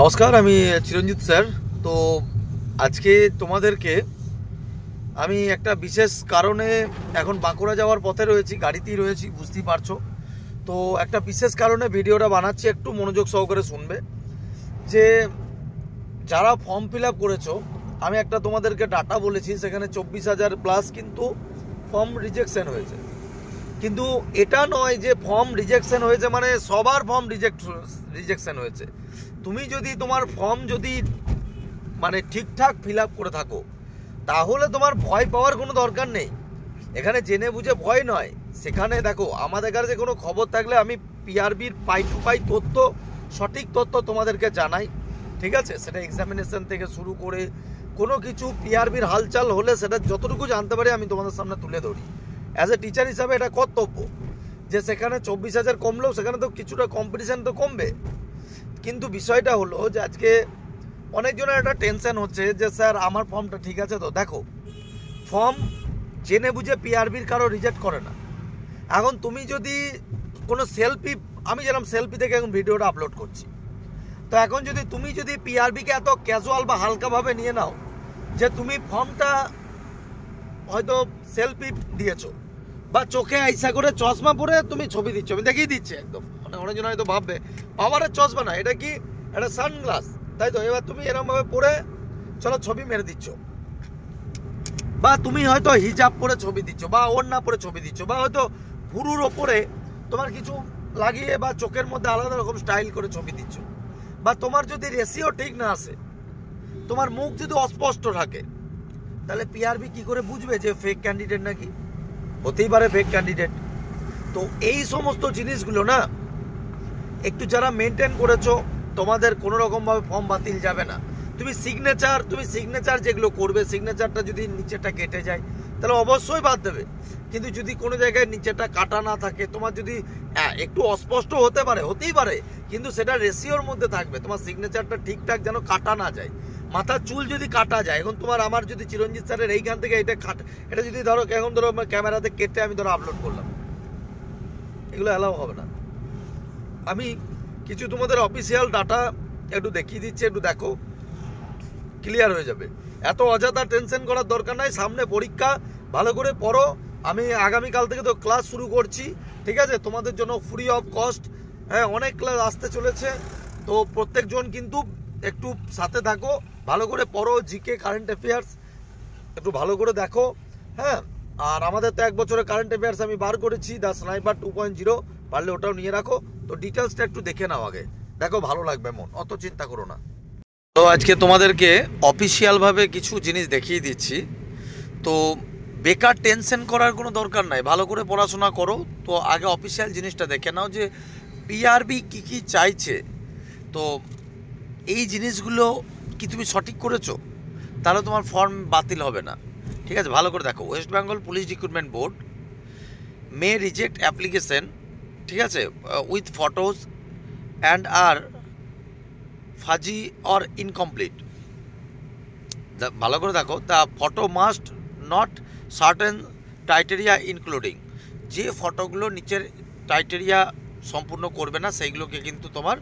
নমস্কার, আমি চিরঞ্জিত স্যার। তো আজকে তোমাদেরকে আমি একটা বিশেষ কারণে এখন বাঁকুড়া যাওয়ার পথে রয়েছি, গাড়িতেই রয়েছি, বুঝতেই পারছো। তো একটা বিশেষ কারণে ভিডিওটা বানাচ্ছি, একটু মনোযোগ সহকারে শুনবে। যে যারা ফর্ম ফিল আপ করেছো, আমি একটা তোমাদেরকে ডাটা বলেছি, সেখানে 24,000 প্লাস কিন্তু ফর্ম রিজেকশন হয়েছে। কিন্তু এটা নয় যে ফর্ম রিজেকশন হয়েছে মানে সবার ফর্ম রিজেকশন হয়েছে। তুমি যদি তোমার ফর্ম যদি মানে ঠিকঠাক ফিল আপ করে থাকো, তাহলে তোমার ভয় পাওয়ার কোনো দরকার নেই। এখানে জেনে বুঝে ভয় নয়। সেখানে দেখো, আমাদের কাছে কোনো খবর থাকলে আমি পিআরবির পাই টু পাই তথ্য, সঠিক তথ্য তোমাদেরকে জানাই, ঠিক আছে? সেটা এক্সামিনেশন থেকে শুরু করে কোনো কিছু পিআরবির হালচাল হলে সেটা যতটুকু জানতে পারি আমি তোমাদের সামনে তুলে ধরি। অ্যাজ এ টিচার হিসাবে এটা কর্তব্য যে সেখানে 24,000 কমলেও সেখানে তো কিছুটা কম্পিটিশান তো কমবে। কিন্তু বিষয়টা হলো যে আজকে অনেকজনের একটা টেনশন হচ্ছে যে স্যার আমার ফর্মটা ঠিক আছে তো। দেখো, ফর্ম জেনে বুঝে পিআরবির কারো রিজেক্ট করে না। এখন তুমি যদি কোনো সেলফি, আমি যেরকম সেলফি থেকে এখন ভিডিওটা আপলোড করছি, তো এখন যদি তুমি যদি পিআরবিকে এত ক্যাজুয়াল বা হালকাভাবে নিয়ে নাও যে তুমি ফর্মটা হয়তো সেলফি দিয়েছো বা চোখে আইসা করে চশমা পরে তুমি ছবি দিচ্ছ, আমি দেখিয়ে দিচ্ছি একদম, মানে অনেকজন হয়তো ভাববে পাওয়ারের চশমা না, এটা কি একটা সানগ্লাস, তাই তো? এবার তুমি এরকমভাবে পরে চলো ছবি মেরে দিচ্ছ, বা তুমি হয়তো হিজাব পরে ছবি দিচ্ছ, বা ওড়না পরে ছবি দিচ্ছ, বা হয়তো ভুরুর ওপরে তোমার কিছু লাগিয়ে বা চোখের মধ্যে আলাদা রকম স্টাইল করে ছবি দিচ্ছ, বা তোমার যদি রেশিও ঠিক না আসে, তোমার মুখ যদি অস্পষ্ট থাকে, তাহলে পিআরবি কি করে বুঝবে যে ফেক ক্যান্ডিডেট নাকি? হতেই পারে ফেক ক্যান্ডিডেট। তো এই সমস্ত জিনিসগুলো না একটু যারা মেনটেন করেছো, তোমাদের কোনো রকমভাবে ফর্ম বাতিল যাবে না। তুমি সিগনেচার যেগুলো করবে, সিগনেচারটা যদি নিচেটা কেটে যায় তাহলে অবশ্যই বাদ দেবে। কিন্তু যদি কোনো জায়গায় নিচেটা কাটা না থাকে, তোমার যদি একটু অস্পষ্ট হতেই পারে, কিন্তু সেটা রেশিওর মধ্যে থাকবে, তোমার সিগনেচারটা ঠিকঠাক যেন কাটা না যায়। মাথার চুল যদি কাটা যায়, এখন তোমার আমার যদি চিরঞ্জিত স্যারের এইখান থেকে এটা যদি ধরো, এখন ধরো ক্যামেরাতে কেটে আমি ধরো আপলোড করলাম, এগুলো অ্যালাউ হবে না। আমি কিছু তোমাদের অফিসিয়াল ডাটা একটু দেখিয়ে দিচ্ছি, একটু দেখো, ক্লিয়ার হয়ে যাবে। এত অযথা টেনশন করার দরকার নাই। সামনে পরীক্ষা, ভালো করে পড়ো। আমি আগামীকাল থেকে তো ক্লাস শুরু করছি, ঠিক আছে? তোমাদের জন্য ফ্রি অফ কস্ট, হ্যাঁ, অনেক ক্লাস আসতে চলেছে। তো প্রত্যেকজন কিন্তু একটু সাথে থাকো, ভালো করে পড়ো, জিকে কারেন্ট অ্যাফেয়ার্স একটু ভালো করে দেখো, হ্যাঁ। আর আমাদের তো 1 বছরের কারেন্ট অ্যাফেয়ার্স আমি বার করেছি, দ্য স্নাইপার 2.0, পারলে ওটাও নিয়ে রাখো। তো ডিটেলসটা একটু দেখে নাও আগে, দেখো ভালো লাগবে, মন অত চিন্তা করো না। তো আজকে তোমাদেরকে অফিসিয়ালভাবে কিছু জিনিস দেখিয়ে দিচ্ছি। তো বেকার টেনশন করার কোনো দরকার নাই, ভালো করে পড়াশোনা করো। তো আগে অফিসিয়াল জিনিসটা দেখে নাও যে পিআরবি কী কী চাইছে। তো এই জিনিসগুলো কি তুমি সঠিক করেছো, তাহলে তোমার ফর্ম বাতিল হবে না, ঠিক আছে? ভালো করে দেখো, West Bengal police recruitment board may reject application, ঠিক আছে, with photos and are fuzzy or incomplete. ভালো করে দেখো, the photo must not certain criteria including, যে ফটোগুলো নিচের ক্রাইটেরিয়া সম্পূর্ণ করবে না সেইগুলোকে কিন্তু তোমার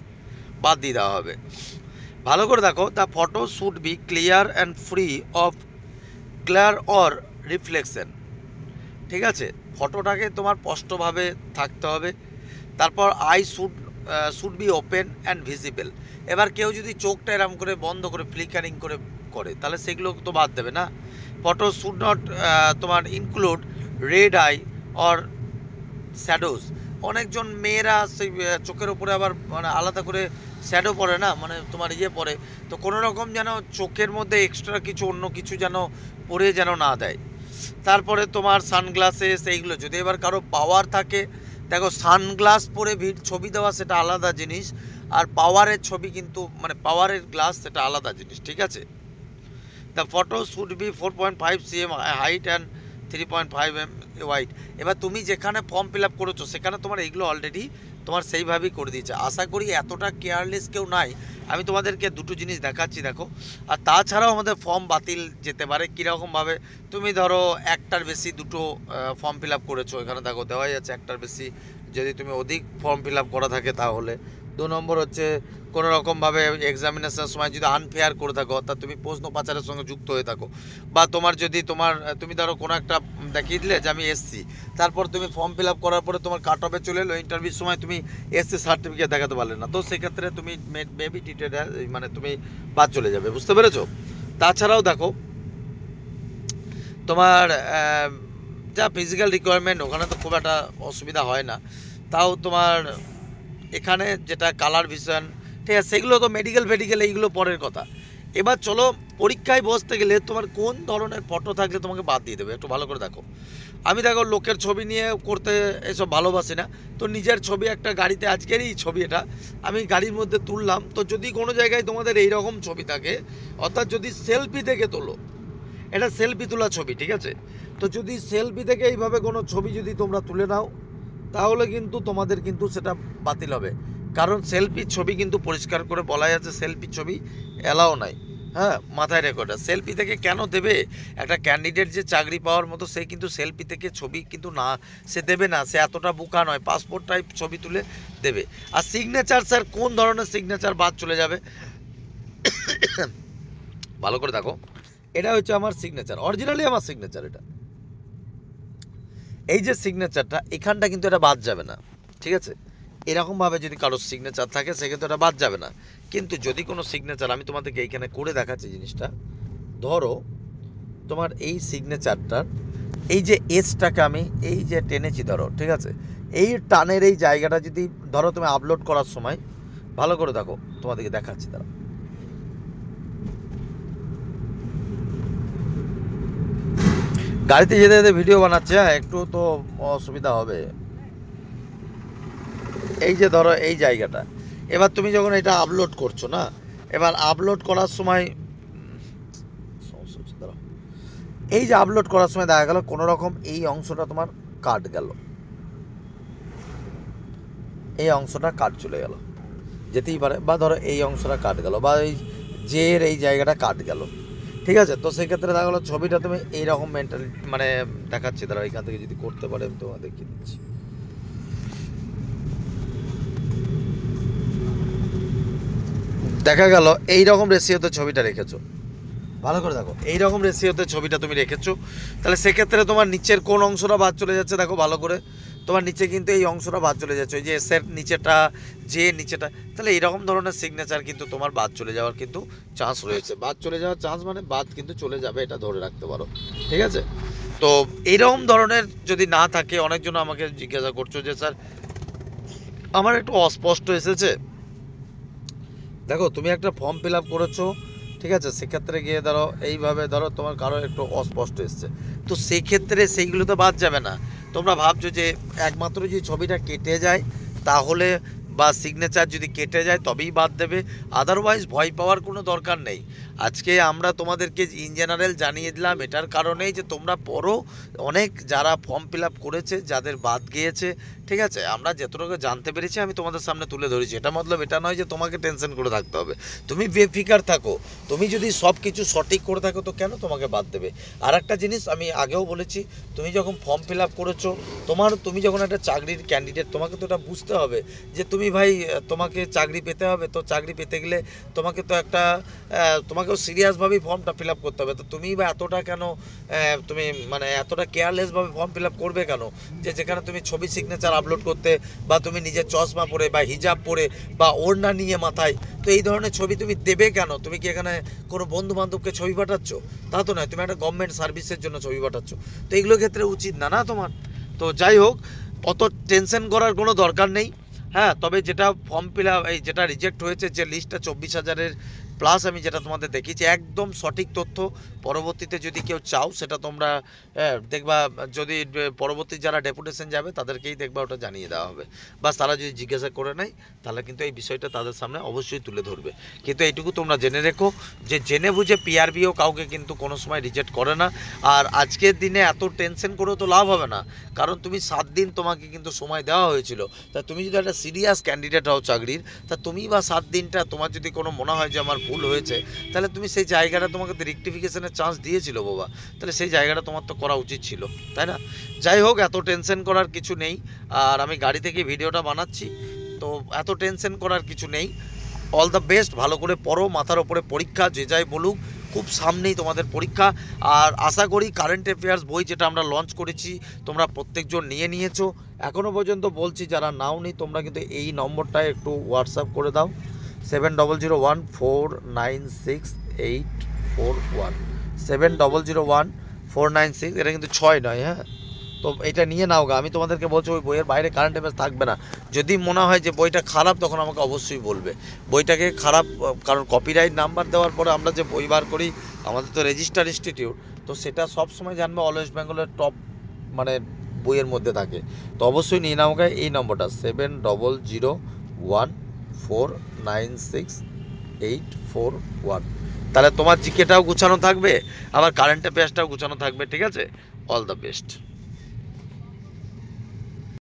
বাদ দিয়ে দেওয়া হবে। ভালো করে দেখো, the photo should be clear and free of glare or reflection, ঠিক আছে? ফটোটাকে তোমার স্পষ্টভাবে থাকতে হবে। তারপর I should be open and visible. এবার কেউ যদি চোখটা এরম করে বন্ধ করে ফ্লিকারিং করে তাহলে সেগুলো তো বাদ দেবে না। ফটো শুড নট তোমার include red eye or shadows. অনেকজন মেয়েরা সেই চোখের ওপরে আবার মানে আলাদা করে শ্যাডো পরে না, মানে তোমার পরে, তো কোনো রকম যেন চোখের মধ্যে এক্সট্রা কিছু অন্য কিছু যেন পরে যেন না দেয়। তারপরে তোমার সানগ্লাসেস, এইগুলো যদি এবার কারো পাওয়ার থাকে, দেখো সানগ্লাস পরে ছবি দেওয়া সেটা আলাদা জিনিস, আর পাওয়ারের ছবি কিন্তু মানে পাওয়ারের গ্লাস সেটা আলাদা জিনিস, ঠিক আছে? The photo should be 4.5 cm height and 3.5 mm wide. এবার তুমি যেখানে ফর্ম ফিল আপ করেছো সেখানে তোমার এইগুলো অলরেডি তোমার সেইভাবেই করে দিয়েছে। আশা করি এতটা কেয়ারলেস কেউ নাই। আমি তোমাদেরকে দুটো জিনিস দেখাচ্ছি, দেখো। আর তাছাড়াও আমাদের ফর্ম বাতিল যেতে পারে কীরকমভাবে। তুমি ধরো একটার বেশি দুটো ফর্ম ফিল আপ করেছো, এখানে দেখো দেওয়াই আছে একটার বেশি, যদি তুমি অধিক ফর্ম ফিল আপ করা থাকে তাহলে নম্বর হচ্ছে কোনো রকমভাবে এক্সামিনেশনের সময় যদি আনফেয়ার করে থাকো, অর্থাৎ তুমি প্রশ্ন পাচারের সঙ্গে যুক্ত হয়ে থাকো, বা তুমি ধরো কোনো একটা দেখিয়ে দিলে যে আমি এসছি, তারপর তুমি ফর্ম ফিল আপ করার পরে তোমার কাট অফে চলে এলো, ইন্টারভিউর সময় তুমি এসসি সার্টিফিকেট দেখাতে পারলে না, তো সেক্ষেত্রে তুমি মেবি টিটেড, মানে তুমি বাদ চলে যাবে, বুঝতে পেরেছো? তাছাড়াও দেখো তোমার যা ফিজিক্যাল রিকোয়ারমেন্ট ওখানে তো খুব একটা অসুবিধা হয় না, তাও তোমার এখানে যেটা কালার ভিশন, ঠিক আছে, সেগুলো তো মেডিকেল এইগুলো পরের কথা। এবার চলো পরীক্ষায় বসতে গেলে তোমার কোন ধরনের ফটো থাকলে তোমাকে বাদ দিয়ে দেবে, একটু ভালো করে দেখো। আমি দেখো লোকের ছবি নিয়ে করতে এসব ভালোবাসি না, তো নিজের ছবি একটা গাড়িতে, আজকেরই ছবি এটা আমি গাড়ির মধ্যে তুললাম, তো যদি কোনো জায়গায় তোমাদের এইরকম ছবি থাকে, অর্থাৎ যদি সেলফি থেকে তোলো, এটা সেলফি তোলা ছবি, ঠিক আছে, তো যদি সেলফি থেকে এইভাবে কোনো ছবি যদি তোমরা তুলে নাও, তাহলে কিন্তু তোমাদের কিন্তু সেটা বাতিল হবে, কারণ সেলফির ছবি কিন্তু পরিষ্কার করে বলা যাচ্ছে সেলফির ছবি অ্যালাও নাই। হ্যাঁ, মাথায় রেকর্ড, সেলফি থেকে কেন দেবে? একটা ক্যান্ডিডেট যে চাকরি পাওয়ার মতো, সে কিন্তু সেলফি থেকে ছবি কিন্তু না, সে দেবে না, সে এতটা বোকা নয়, পাসপোর্ট টাইপ ছবি তুলে দেবে। আর সিগনেচার, স্যার কোন ধরনের সিগনেচার বাদ চলে যাবে? ভালো করে দেখো, এটা হচ্ছে আমার সিগনেচার, অরিজিনালি আমার সিগনেচার এটা, এই যে সিগনেচারটা এখানটা কিন্তু এটা বাদ যাবে না, ঠিক আছে? এরকমভাবে যদি কারোর সিগনেচার থাকে সেক্ষেত্রে এটা বাদ যাবে না, কিন্তু যদি কোনো সিগনেচার, আমি তোমাদেরকে এইখানে করে দেখাচ্ছি জিনিসটা, ধরো তোমার এই সিগনেচারটার এই যে এসটাকে আমি এই যে টেনেছি ধরো, ঠিক আছে, এই টানের এই জায়গাটা যদি ধরো তুমি আপলোড করার সময়, ভালো করে দেখো, তোমাদেরকে দেখাচ্ছি তারা, গাড়িতে যেতে যেতে ভিডিও বানাচ্ছে, হ্যাঁ একটু তো অসুবিধা হবে। এই যে ধরো এই জায়গাটা, এবার তুমি যখন এটা আপলোড করছো না, এবার আপলোড করার সময় এই যে আপলোড করার সময় দেখা গেল কোনো রকম এই অংশটা তোমার কাট গেল, এই অংশটা কাট চলে গেল, যেতেই পারে, বা ধরো এই অংশটা কাট গেল, বা এই জের এই জায়গাটা কাট গেল, ঠিক আছে, তো সেক্ষেত্রে দেখা গেলো ছবিটা তুমি এইরকম মেন্টালিটি, মানে দেখাচ্ছি তারা এখান থেকে যদি করতে পারে, আমি তোমাদের দেখিয়ে দিচ্ছি। দেখা গেল এইরকম রেশিওতে ছবিটা রেখেছো, ভালো করে দেখো, এইরকম রেশিওতে ছবিটা তুমি রেখেছো, তাহলে সেক্ষেত্রে তোমার নিচের কোন অংশটা বাদ চলে যাচ্ছে দেখো ভালো করে, তোমার নিচে কিন্তু এই অংশটা বাদ চলে যাচ্ছে, ওই যে এসের নিচেটা, যে নিচেটা, তাহলে এইরকম ধরনের সিগনেচার কিন্তু তোমার বাদ চলে যাওয়ার কিন্তু চান্স রয়েছে, বাদ চলে যাওয়ার চান্স মানে বাদ কিন্তু চলে যাবে, এটা ধরে রাখতে পারো, ঠিক আছে? তো এইরকম ধরনের যদি না থাকে, অনেকজন আমাকে জিজ্ঞাসা করছো যে স্যার আমার একটু অস্পষ্ট এসেছে, দেখো তুমি একটা ফর্ম ফিল আপ করেছো, ঠিক আছে, সেক্ষেত্রে গিয়ে ধরো এইভাবে ধরো তোমার কারো একটু অস্পষ্ট এসছে, তো সেক্ষেত্রে সেইগুলো তো বাদ যাবে না। তোমরা ভাবছো যে একমাত্র যদি ছবিটা কেটে যায় তাহলে, বা সিগনেচার যদি কেটে যায় তবেই বাদ দেবে, আদারওয়াইজ ভয় পাওয়ার কোনো দরকার নেই। আজকে আমরা তোমাদেরকে ইন জেনারেল জানিয়ে দিলাম এটার কারণেই যে তোমরা পড়ো, অনেক যারা ফর্ম ফিল আপ করেছে যাদের বাদ গিয়েছে, ঠিক আছে, আমরা যতটুকু জানতে পেরেছি আমি তোমাদের সামনে তুলে ধরেছি, এটা মতলব এটা নয় যে তোমাকে টেনশন করে থাকতে হবে, তুমি বেফিকার থাকো, তুমি যদি সব কিছু সঠিক করে থাকো তো কেন তোমাকে বাদ দেবে? আর একটা জিনিস আমি আগেও বলেছি, তুমি যখন ফর্ম ফিল আপ করেছো, তুমি যখন একটা চাকরির ক্যান্ডিডেট, তোমাকে তো এটা বুঝতে হবে যে তুমি ভাই, তোমাকে চাকরি পেতে হবে, তো চাকরি পেতে গেলে তোমাকে তো একটা তোমাকেও সিরিয়াসভাবেই ফর্মটা ফিল আপ করতে হবে, তো তুমি বা এতটা কেন, তুমি মানে এতটা কেয়ারলেসভাবে ফর্ম ফিল আপ করবে কেন, যে যেখানে তুমি ছবি সিগনেচার আপলোড করতে, বা তুমি নিজের চশমা পরে বা হিজাব পরে বা ওড়না নিয়ে মাথায়, তো এই ধরনের ছবি তুমি দেবে কেন? তুমি কি এখানে কোনো বন্ধু বান্ধবকে ছবি পাঠাচ্ছ? তা তো নয়, তুমি একটা গভর্নমেন্ট সার্ভিসের জন্য ছবি পাঠাচ্ছ, তো এইগুলোর ক্ষেত্রে উচিত না না তোমার। তো যাই হোক, অত টেনশন করার কোনো দরকার নেই। হ্যাঁ, তবে যেটা ফর্ম ফিল আপ, এই যেটা রিজেক্ট হয়েছে, যে লিস্টটা 24,000-এর প্লাস আমি যেটা তোমাদের দেখিয়েছি, একদম সঠিক তথ্য। পরবর্তীতে যদি কেউ চাও সেটা তোমরা দেখবা, যদি পরবর্তী যারা ডেপুটেশন যাবে তাদেরকেই দেখবা ওটা জানিয়ে দেওয়া হবে, বা তারা যদি জিজ্ঞাসা করে নেয় তাহলে কিন্তু এই বিষয়টা তাদের সামনে অবশ্যই তুলে ধরবে। কিন্তু এইটুকু তোমরা জেনে রেখো যে জেনে বুঝে পিআরবিও কাউকে কিন্তু কোনো সময় রিজেক্ট করে না। আর আজকের দিনে এত টেনশন করেও তো লাভ হবে না, কারণ তুমি 7 দিন তোমাকে কিন্তু সময় দেওয়া হয়েছিল, তা তুমি যদি একটা সিরিয়াস ক্যান্ডিডেট হও চাকরির, তা তুমি বা 7 দিনটা তোমার যদি কোনো মনে হয় যে আমার ভুল হয়েছে, তাহলে তুমি সেই জায়গাটা, তোমাকে তো রেকটিফিকেশনের চান্স দিয়েছিল বাবা, তাহলে সেই জায়গাটা তোমার তো করা উচিত ছিল, তাই না? যাই হোক, এত টেনশন করার কিছু নেই, আর আমি গাড়ি থেকে ভিডিওটা বানাচ্ছি, তো এত টেনশন করার কিছু নেই। অল দ্য বেস্ট, ভালো করে পড়ো, মাথার ওপরে পরীক্ষা, যে যাই বলুক খুব সামনেই তোমাদের পরীক্ষা। আর আশা করি কারেন্ট অ্যাফেয়ার্স বই যেটা আমরা লঞ্চ করেছি তোমরা প্রত্যেকজন নিয়েছো। এখনও পর্যন্ত বলছি যারা নাওনি তোমরা কিন্তু এই নম্বরটায় একটু হোয়াটসঅ্যাপ করে দাও, 7001496841, 70014968, এটা কিন্তু 6 নয়, হ্যাঁ। তো এটা নিয়ে নাও গা, আমি তোমাদেরকে বলছি ওই বইয়ের বাইরে কারেন্ট অ্যাফেয়ার্স থাকবে না। যদি মনে হয় যে বইটা খারাপ তখন আমাকে অবশ্যই বলবে বইটাকে খারাপ, কারণ কপিরাইট নাম্বার দেওয়ার পরে আমরা যে বই বার করি আমাদের তো রেজিস্টার ইনস্টিটিউট, তো সেটা সব সময় জানবে ওয়েস্ট বেঙ্গলের টপ মানে বইয়ের মধ্যে থাকে। তো অবশ্যই নিয়ে নাও গা এই নম্বরটা 7001496841, তাহলে তোমার জিকেটাও গুছানো থাকবে, আবার কারেন্ট অ্যাফেয়ার্সটাও গুছানো থাকবে। ঠিক আছে, অল দ্য বেস্ট।